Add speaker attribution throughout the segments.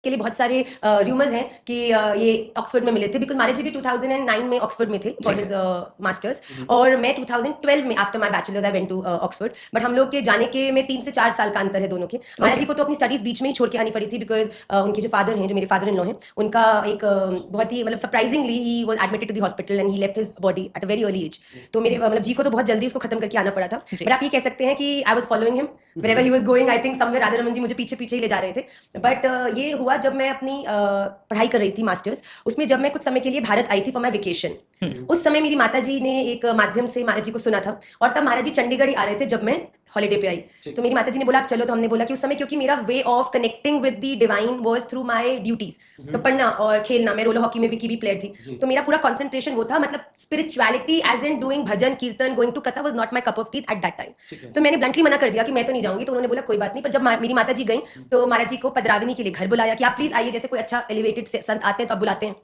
Speaker 1: के लिए बहुत सारे रूमर्स हैं कि ये ऑक्सफोर्ड में मिले थे, बिकॉज महाराज जी भी 2009 में ऑक्सफोर्ड में थे फॉर हिज मास्टर्स, और मैं 2012 में after my bachelors I went to Oxford. But हम लोग के जाने के में 3 से 4 साल का अंतर है दोनों के। महाराज जी को तो अपनी स्टडीज बीच में ही छोड़ के आनी पड़ी थी, बिकॉज उनके जो फादर हैं, जो मेरे फादर इन लॉ हैं, उनका एक बहुत ही मतलब surprisingly he was admitted to the hospital and he left his body at a very early age. तो मेरे मतलब जी को तो बहुत जल्दी उसको खत्म करके आना पड़ा था। बट आप ये कह सकते हैं कि I was following him wherever he was going. I think somewhere Radha Raman ji मुझे पीछे पीछे ही ले जा रहे थे। बट ये हुआ जब मैं अपनी पढ़ाई कर रही थी मास्टर्स, उसमें जब मैं कुछ समय के लिए भारत आई थी फॉर माई वेकेशन। उस समय मेरी माता जी ने एक माध्यम से महाराज जी को सुना था, और तब महाराज जी चंडीगढ़ ही आ रहे थे जब मैं हॉलीडे पे आई। तो मेरी माता जी ने बोला आप चलो, तो हमने बोला कि उस समय क्योंकि मेरा way of connecting with the divine was through my duties, तो पढ़ना और खेलना। मैं रोलर हॉकी में भी की भी प्लेयर थी, तो मेरा पूरा कंसंट्रेशन वो था, मतलब स्पिरिचुअलिटी एज इन डूइंग भजन कीर्तन गोइंग टू कथा was not my cup of T at that time. तो मैंने ब्लंटली मना कर दिया कि मैं तो नहीं जाऊंगी। तो उन्होंने बोला कोई बात नहीं। पर जब मेरी माता जी गई तो महाराज जी को पदरावनी के लिए घर बुलाया कि आप प्लीज आइए, जैसे कोई अच्छा एलिवेटेड संत आते हैं तो आप बुलाते हैं।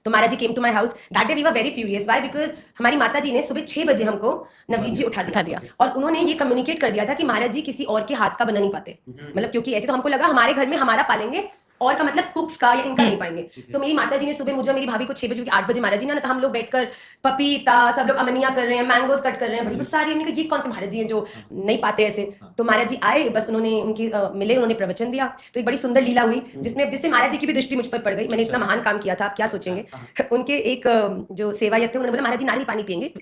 Speaker 1: तो Maharaj ji came to my house that day. We were very furious, why? Because हमारी माता जी ने सुबह 6 बजे हमको नवजीत जी उठा दिया और उन्होंने ये कम्युनिकेट कर दिया था कि महाराज जी किसी और के हाथ का बना नहीं पाते। मतलब क्योंकि ऐसे तो हमको लगा हमारे घर में हमारा पालेंगे, और का मतलब कुक्स का या इनका नहीं पाएंगे। तो मेरी माता जी ने सुबह मुझे, मेरी भाभी को 6 बजे, क्योंकि 8 बजे महाराज जी ना, तो हम लोग बैठकर पपीता, सब लोग अमनिया कर रहे हैं, मैंगोज कट कर रहे हैं, बड़ी सारी। हमने कहा ये कौन से महाराज जी हैं जो नहीं पाते ऐसे। तो महाराज जी आए, बस उन्होंने उनकी मिले, उन्होंने प्रवचन दिया। तो एक बड़ी सुंदर लीला हुई जिससे महाराज जी की भी दृष्टि मुझ पर पड़ गई। मैंने इतना महान काम किया था, आप क्या सोचेंगे। उनके एक जो सेवायत थे, उन्होंने बोला महाराज जी नारियल पानी पियेंगे।